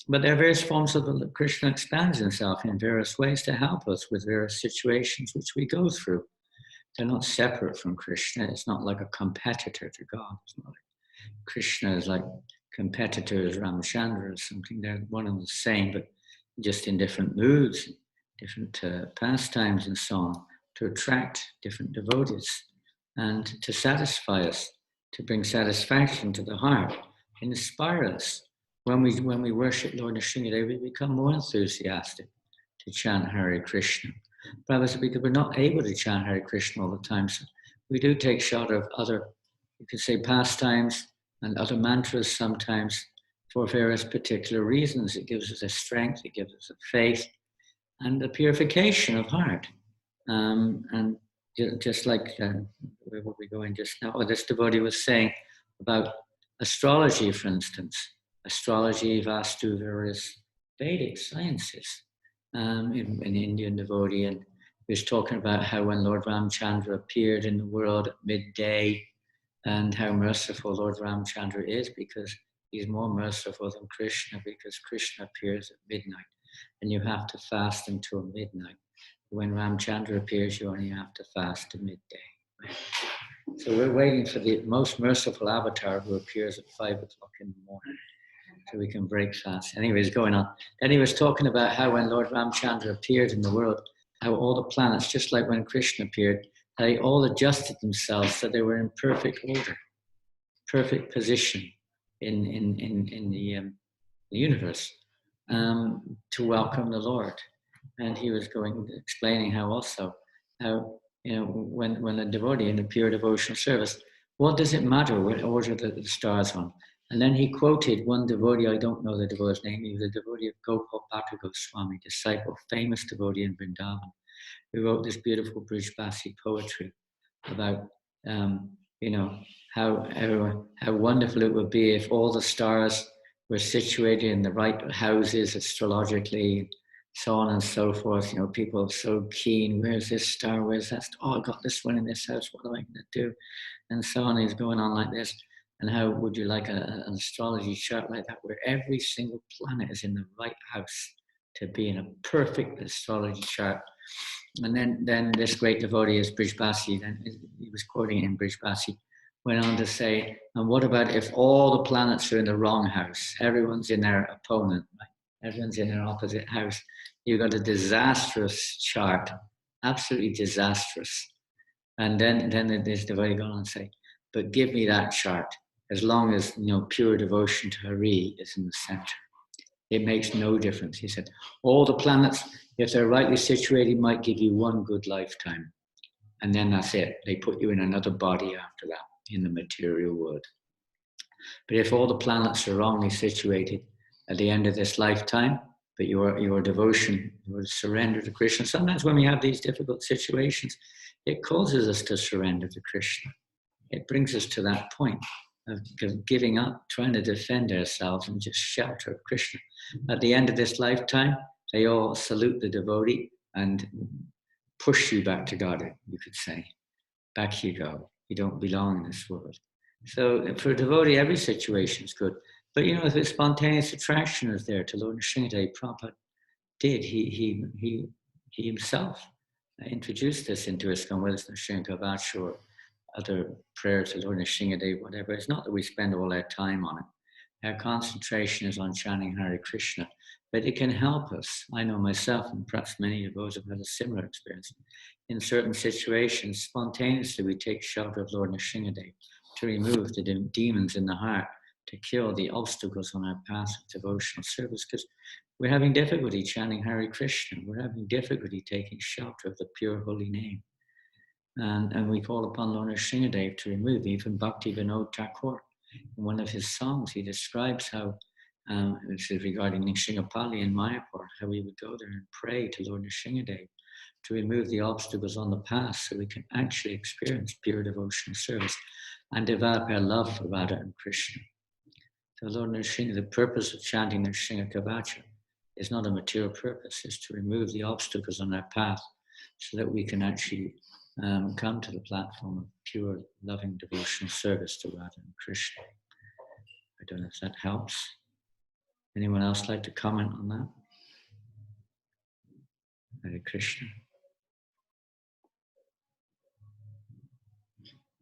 But there are various forms of the Krishna expands himself in various ways to help us with various situations which we go through. They're not separate from Krishna. It's not like a competitor to God. It's not like Krishna is like competitors, Ramchandra or something. They're one and the same, but just in different moods, different pastimes and so on, to attract different devotees and to satisfy us, to bring satisfaction to the heart, inspire us. When we worship Lord Nrsimhadev, we become more enthusiastic to chant Hare Krishna. Because we're not able to chant Hare Krishna all the time, so we do take shelter of other, you could say, pastimes and other mantras sometimes for various particular reasons. It gives us a strength, it gives us a faith, and a purification of heart. And just like where were we going just now? Oh, this devotee was saying about astrology, for instance. Astrology, Vastu, various Vedic sciences. An Indian devotee, and he was talking about how when Lord Ramchandra appeared in the world at midday, and how merciful Lord Ramchandra is, because he's more merciful than Krishna, because Krishna appears at midnight, and you have to fast until midnight. When Ramchandra appears, you only have to fast at midday. So we're waiting for the most merciful avatar who appears at 5 o'clock in the morning, so we can break fast. Anyways, going on. Then he was talking about how when Lord Ramchandra appeared in the world, how all the planets, just like when Krishna appeared, they all adjusted themselves so they were in perfect order, perfect position in the universe to welcome the Lord. And he was explaining how also, how, when a devotee in a pure devotional service, what does it matter what order the stars on? And then he quoted one devotee, I don't know the devotee's name, he was a devotee of Gopal Bhatta Goswami, disciple, famous devotee in Vrindavan, who wrote this beautiful Brijbasi poetry about, how wonderful it would be if all the stars were situated in the right houses astrologically, so on and so forth. People are so keen, where's this star, where's that star? Oh, I got this one in this house, what am I going to do? And so on. He's going on like this. And how would you like an astrology chart like that, where every single planet is in the right house to be in a perfect astrology chart? And then this great devotee is Brijbasi, then he was quoting in Brijbasi, went on to say, and what about if all the planets are in the wrong house? Everyone's in their opponent, right? Everyone's in their opposite house. You've got a disastrous chart, absolutely disastrous. And then this devotee goes on and say, but give me that chart, as long as pure devotion to Hari is in the center. It makes no difference. He said, all the planets, if they're rightly situated, might give you one good lifetime. And then that's it. They put you in another body after that, in the material world. But if all the planets are wrongly situated at the end of this lifetime, but your devotion, your surrender to Krishna, sometimes when we have these difficult situations, it causes us to surrender to Krishna. It brings us to that point of giving up, trying to defend ourselves and just shelter of Krishna. At the end of this lifetime, they all salute the devotee and push you back to God, you could say. Back you go. You don't belong in this world. So for a devotee, every situation is good. But if the spontaneous attraction is there to Lord Nrsimhadev, Prabhupada did. He himself introduced this into ISKCON, whether it's Nrsimha or other prayers to Lord Nrsimhadev, whatever. It's not that we spend all our time on it. Our concentration is on chanting Hare Krishna, but it can help us. I know myself, and perhaps many of those have had a similar experience. In certain situations, spontaneously we take shelter of Lord Nrsimhadev to remove the demons in the heart, to kill the obstacles on our path of devotional service, because we're having difficulty chanting Hare Krishna. We're having difficulty taking shelter of the pure holy name. And we call upon Lord Nrsimhadev to remove. Even Bhakti Vinod Thakur, in one of his songs, he describes how, this is regarding Nrsimhapali in Mayapur, how we would go there and pray to Lord Nrsimhadev to remove the obstacles on the path so we can actually experience pure devotional service and develop our love for Radha and Krishna. So Lord Nrsimha, the purpose of chanting Nrsimha Kavacha is not a material purpose, it's to remove the obstacles on our path so that we can actually come to the platform of pure, loving, devotional service to Radha and Krishna. I don't know if that helps. Anyone else like to comment on that? Hare Krishna.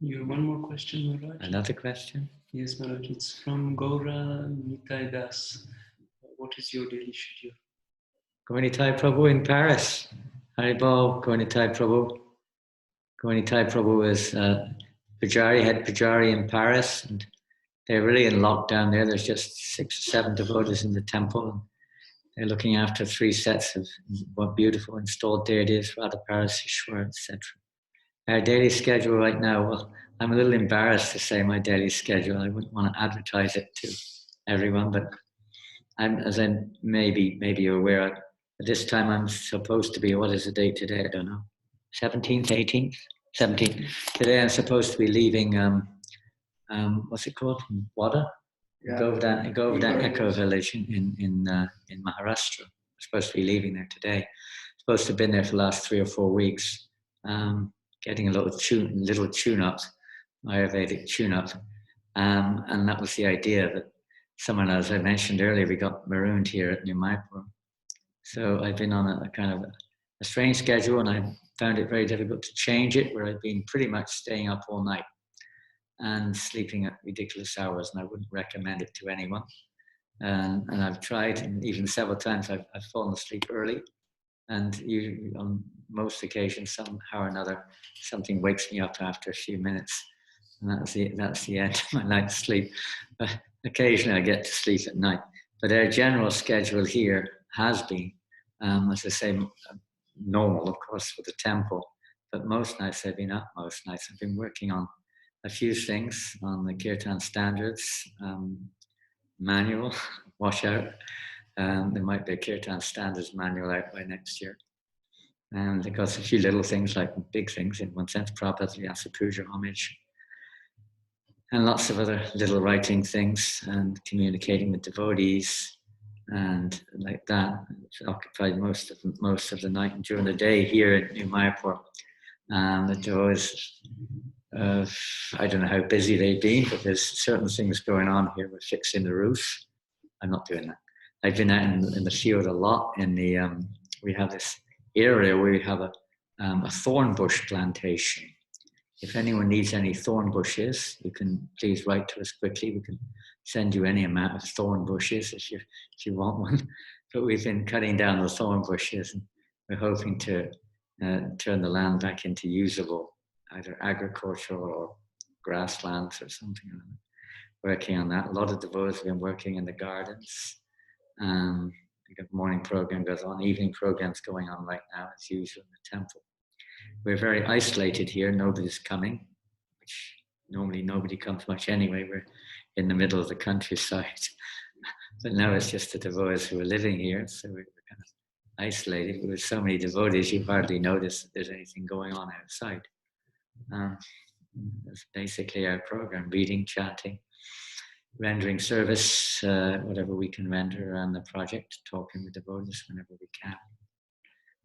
You have one more question, Maharaj? Another question? Yes, Maharaj. It's from Gaura Nitai Das. What is your daily schedule? Gauranitai Prabhu in Paris. Haribol, Gauranitai Prabhu. Gauranitai Prabhu is Pujari, head Pujari in Paris, and they're really in lockdown there. There's just 6 or 7 devotees in the temple. And they're looking after 3 sets of what beautiful installed deities, Radha Parasishwar, etc. Our daily schedule right now, well, I'm a little embarrassed to say my daily schedule. I wouldn't want to advertise it to everyone, but as I maybe you're aware, at this time I'm supposed to be, what is the date today? I don't know. 17th, 18th? 17th. Today I'm supposed to be leaving, what's it called? Wada? Govardhan Eco Village in Maharashtra. I'm supposed to be leaving there today. Supposed to have been there for the last 3 or 4 weeks, getting a little tune-up, Ayurvedic tune-up. And that was the idea that someone, as I mentioned earlier, we got marooned here at New Mayapur. So I've been on a kind of a strange schedule, and I found it very difficult to change it, where I've been pretty much staying up all night and sleeping at ridiculous hours, and I wouldn't recommend it to anyone. And I've tried, and even several times I've fallen asleep early, and usually on most occasions, somehow or another, something wakes me up after a few minutes, and that's the end of my night's sleep. But occasionally I get to sleep at night. But our general schedule here has been, as I say, normal, of course, for the temple. But most nights I've been up. Most nights I've been working on a few things on the Kirtan standards, manual, wash out. There might be a Kirtan standards manual out by next year. And of course, a few little things, like big things in one sense, Prabhupada, Vyasa Puja, homage, and lots of other little writing things and communicating with devotees and like that. It's occupied most of the night and during the day here in New Mayapur. The devotees, I don't know how busy they've been, but there's certain things going on here. We're fixing the roof. I'm not doing that. I've been out in the field a lot. We have this area where we have a thorn bush plantation. If anyone needs any thorn bushes, you can please write to us quickly. We can send you any amount of thorn bushes if you want one. But we've been cutting down the thorn bushes, and we're hoping to turn the land back into usable, either agricultural or grasslands or something like that. Working on that. A lot of devotees have been working in the gardens. The morning program goes on, evening programs going on right now, as usual in the temple. We're very isolated here. Nobody's coming, which normally nobody comes much anyway. We're in the middle of the countryside. But now it's just the devotees who are living here, so we're kind of isolated. With so many devotees, you hardly notice that there's anything going on outside. That's basically our program: reading, chanting, rendering service, whatever we can render around the project, talking with devotees whenever we can.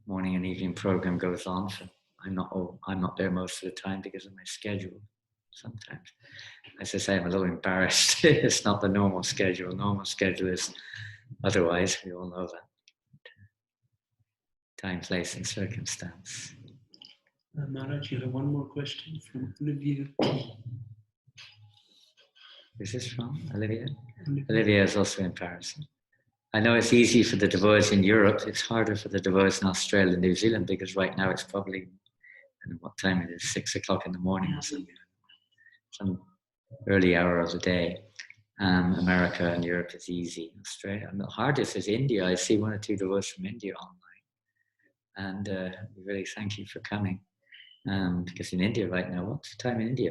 Morning and evening program goes on. So I'm not there most of the time because of my schedule. Sometimes, as I say, I'm a little embarrassed. It's not the normal schedule. Normal schedule is otherwise. We all know that. Time, place, and circumstance. Maharaj, you have one more question from Olivia. Is this from Olivia? Olivia is also in Paris. I know it's easy for the devotees in Europe. It's harder for the devotees in Australia and New Zealand because right now it's probably, I don't know what time it is, 6 o'clock in the morning or something. Some early hour of the day. America and Europe is easy. Australia, and the hardest is India. I see 1 or 2 devotees from India online. And we really thank you for coming. Because in India right now, what's the time in India?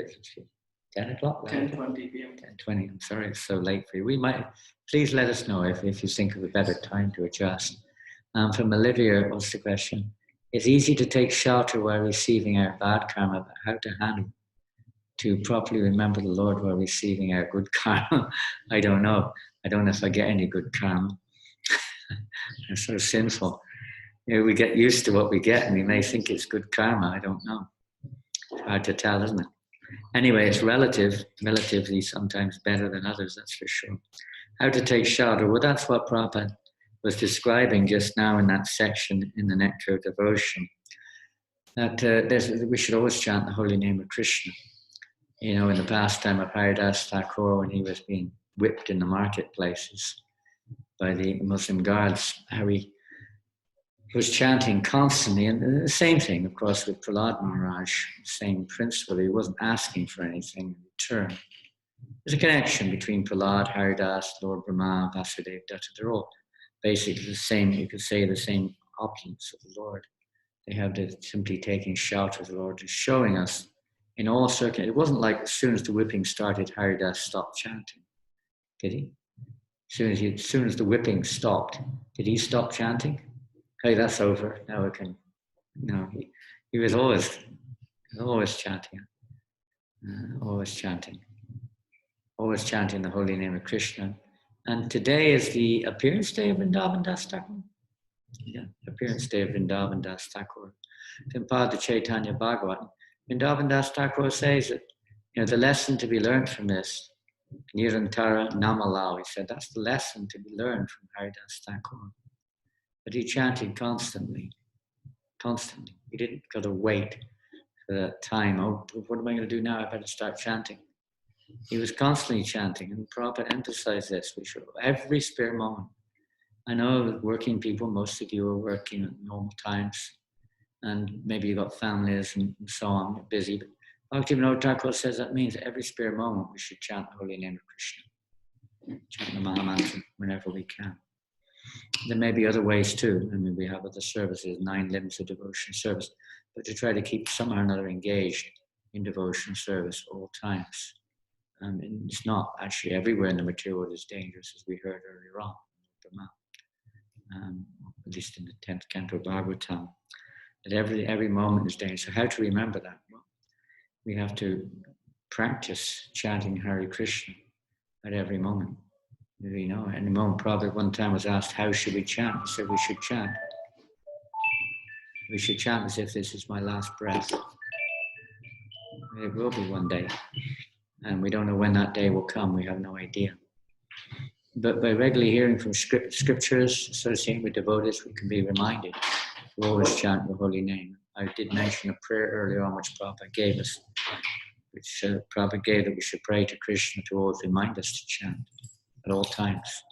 10 o'clock? 10:20 p.m. 10:20. I'm sorry it's so late for you. Please let us know if you think of a better time to adjust. From Olivia, what's the question? It's easy to take shelter while receiving our bad karma, but how to handle to properly remember the Lord while receiving our good karma? I don't know. I don't know if I get any good karma. I'm so sinful. We get used to what we get and we may think it's good karma. I don't know. It's hard to tell, isn't it? Anyway, it's relatively sometimes better than others, that's for sure. How to take shelter? Well, that's what Prabhupada was describing just now in that section in the Nectar of Devotion. That we should always chant the holy name of Krishna. In the pastime of Haridas Thakur, when he was being whipped in the marketplaces by the Muslim guards, how he was chanting constantly, and the same thing, of course, with Prahlad Maharaj, same principle. He wasn't asking for anything in return. There's a connection between Prahlad, Haridas, Lord Brahma, Vasudev Datta. They're all basically the same, you could say, the same opulence of the Lord. They have the simply taking shelter of the Lord, just showing us in all circumstances. It wasn't like as soon as the whipping started, Haridas stopped chanting. Did he? As soon as the whipping stopped, did he stop chanting? Okay, that's over. Now we can. No, he was always chanting, always chanting the holy name of Krishna. And today is the appearance day of Vrindavan Das Thakur. Yeah, appearance day of Vrindavan Das Thakur. In part of Chaitanya Bhagavat, Vrindavan Das Thakur says that, the lesson to be learned from this, Nirantara Namalao, he said, that's the lesson to be learned from Haridas Thakur. But he chanted constantly. He didn't got to wait for that time. Oh, what am I going to do now? I better start chanting. He was constantly chanting, and Prabhupada emphasized this. We should, every spare moment. I know working people, most of you are working at normal times, and maybe you've got families and so on, you're busy. But Bhaktivinoda Thakur says that means every spare moment we should chant the holy name of Krishna. Chant the Mahamantra whenever we can. There may be other ways too. I mean, we have other services, 9 limbs of devotion service, but to try to keep somehow or another engaged in devotion service all times. And it's not actually everywhere in the material world is dangerous, as we heard earlier on, at least in the 10th canto of Bhagavatam, that every moment is dangerous. So how to remember that? Well, we have to practice chanting Hare Krishna at every moment. At any moment. Prabhupada one time was asked, how should we chant? He said, we should chant. We should chant as if this is my last breath. It will be one day. And we don't know when that day will come. We have no idea. But by regularly hearing from scriptures associated with devotees, we can be reminded to always chant the holy name. I did mention a prayer earlier on which Prabhupada gave us, which Prabhupada gave that we should pray to Krishna to always remind us to chant at all times.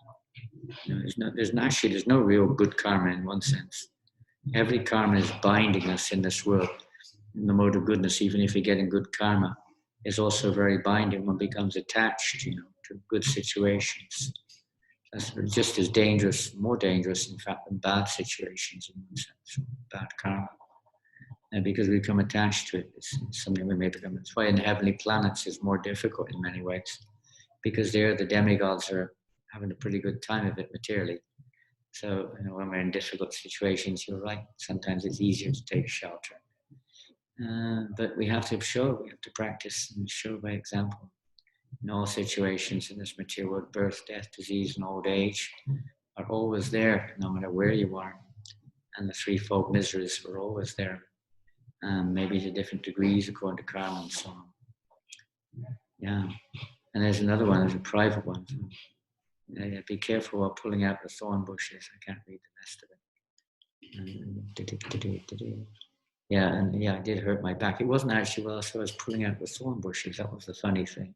There's no real good karma in one sense. Every karma is binding us in this world. In the mode of goodness, even if you're getting good karma, is also very binding. One becomes attached, to good situations. That's just as dangerous, more dangerous, in fact, than bad situations in one sense, bad karma. And because we become attached to it, it's something we may become. That's why in the heavenly planets it's more difficult in many ways, because there the demigods are having a pretty good time of it materially. So, when we're in difficult situations, you're right, sometimes it's easier to take shelter. But we have to practice and show by example. In all situations in this material world, birth, death, disease, and old age are always there, no matter where you are. And the threefold miseries are always there. Maybe to different degrees according to karma and so on. Yeah. And there's another one, there's a private one. Be careful while pulling out the thorn bushes. I can't read the rest of it. I did hurt my back. It wasn't actually whilst I was pulling out the thorn bushes. That was the funny thing.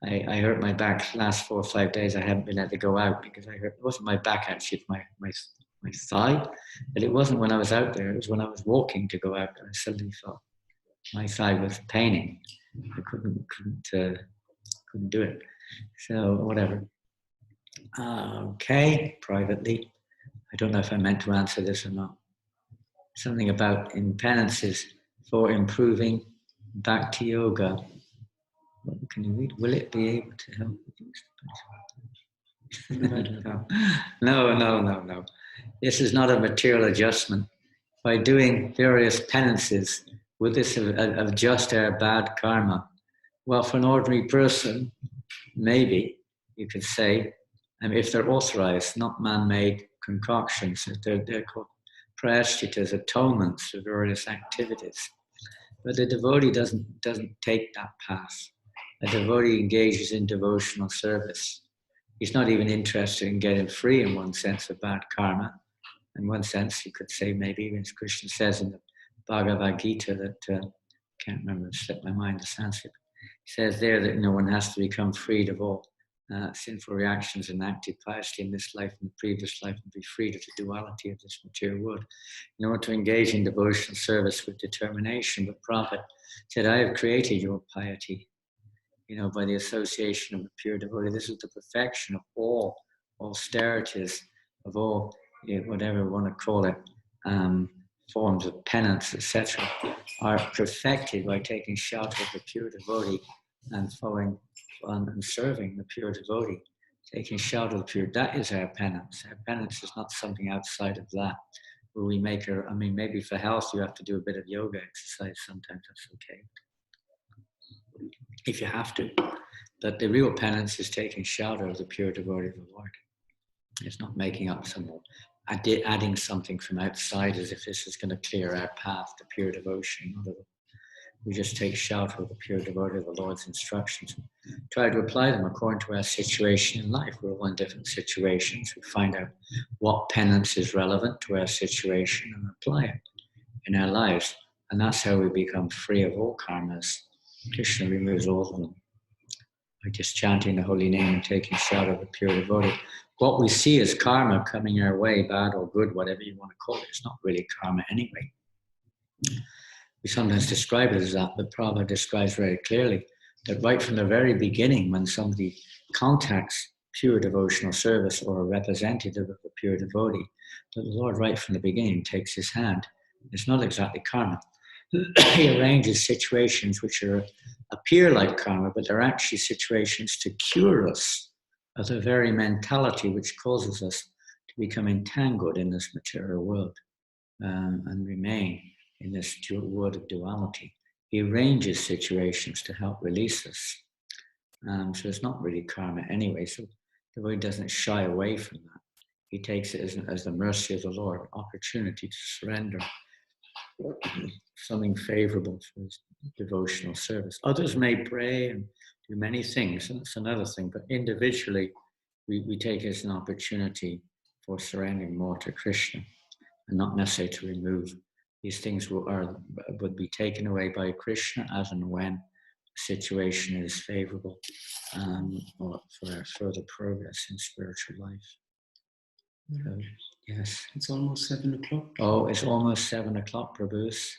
I hurt my back last 4 or 5 days. I haven't been able to go out because it wasn't my back actually, it's my thigh. But it wasn't when I was out there. It was when I was walking to go out. I suddenly felt my thigh was paining. I couldn't do it. So whatever. Okay, privately. I don't know if I meant to answer this or not. Something about impenances for improving bhakti yoga. What can you read? Will it be able to help with No. This is not a material adjustment. By doing various penances, will this adjust our bad karma? Well, for an ordinary person, maybe you could say, if they're authorized, not man-made concoctions, they're called prayashchitas, atonements for various activities. But the devotee doesn't take that path. A devotee engages in devotional service. He's not even interested in getting free in one sense of bad karma. In one sense, you could say maybe, as Krishna says in the Bhagavad Gita that, can't remember, it slipped my mind, the Sanskrit. He says there that one has to become freed of all sinful reactions and active piously in this life and the previous life and be freed of the duality of this material world in order to engage in devotional service with determination. But Prabhupada said, I have created your piety, by the association of a pure devotee. This is the perfection of all austerities, of all, whatever you want to call it, forms of penance, etc., are perfected by taking shelter of the pure devotee and following and serving the pure devotee. taking shelter of the pure. That is our penance. Our penance is not something outside of that. Where we make I mean, maybe for health you have to do a bit of yoga exercise sometimes, that's okay. If you have to. But the real penance is taking shelter of the pure devotee of the Lord. It's not making up some, adding something from outside as if this is going to clear our path to pure devotion. We just take shelter of the pure devotee of the Lord's instructions and try to apply them according to our situation in life. We're all in different situations. We find out what penance is relevant to our situation and apply it in our lives. And that's how we become free of all karmas. Krishna removes all of them by just chanting the holy name and taking shelter of the pure devotee. What we see as karma coming our way, bad or good, whatever you want to call it, it's not really karma anyway. We sometimes describe it as that, but Prabhupada describes very clearly that right from the very beginning, when somebody contacts pure devotional service or a representative of a pure devotee, that the Lord right from the beginning takes his hand. It's not exactly karma. He arranges situations which appear like karma, but they're actually situations to cure us of the very mentality which causes us to become entangled in this material world and remain in this world of duality. He arranges situations to help release us. So it's not really karma anyway, so the Lord doesn't shy away from that. He takes it as the mercy of the Lord, an opportunity to surrender something favorable for his devotional service. Others may pray and do many things, and that's another thing, but individually we take it as an opportunity for surrendering more to Krishna and not necessarily to remove. These things would be taken away by Krishna as and when the situation is favorable or for our further progress in spiritual life. So, yes. It's almost 7 o'clock. Oh, it's almost 7 o'clock, Prabhus.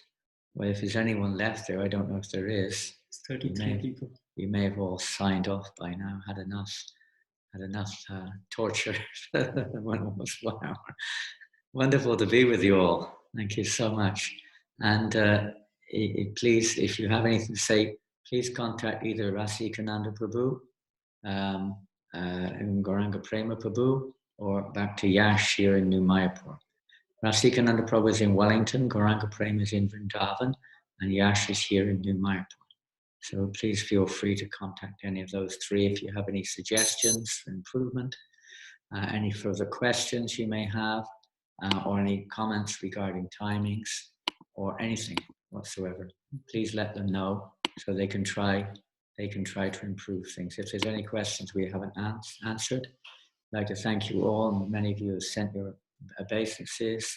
Well, if there's anyone left there, I don't know if there is. It's 33 people. You may have all signed off by now, had enough torture. Almost 1 hour. Wonderful to be with you all. Thank you so much. And please, if you have anything to say, please contact either Rasikananda Prabhu, Gauranga Prema Prabhu, or back to Yash here in New Mayapur. Rasikananda Prabhu is in Wellington, Gauranga Prema is in Vrindavan, and Yash is here in New Mayapur. So please feel free to contact any of those three if you have any suggestions for improvement, any further questions you may have, or any comments regarding timings or anything whatsoever. Please let them know so they can try to improve things. If there's any questions we haven't answered, I'd like to thank you all. Many of you have sent your obeisances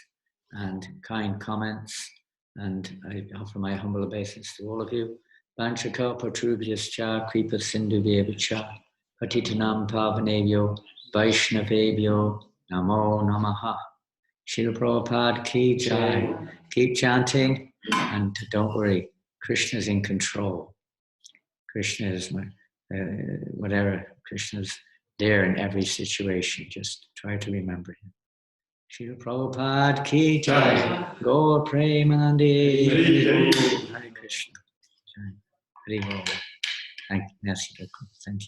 and kind comments, and I offer my humble obeisance to all of you. Vanchaka patrubhyascha kripa sindhubhyevacha patitanam pavanebhyo vaishnavebhyo namo namaha. Srila Prabhupada ki jai. Keep chanting, and don't worry, Krishna's in control. Krishna is whatever, Krishna's there in every situation. Just try to remember him. Srila Prabhupada ki jai. Gaur Premanande. Hare Krishna. Hare Bol. Thank you. Thank you.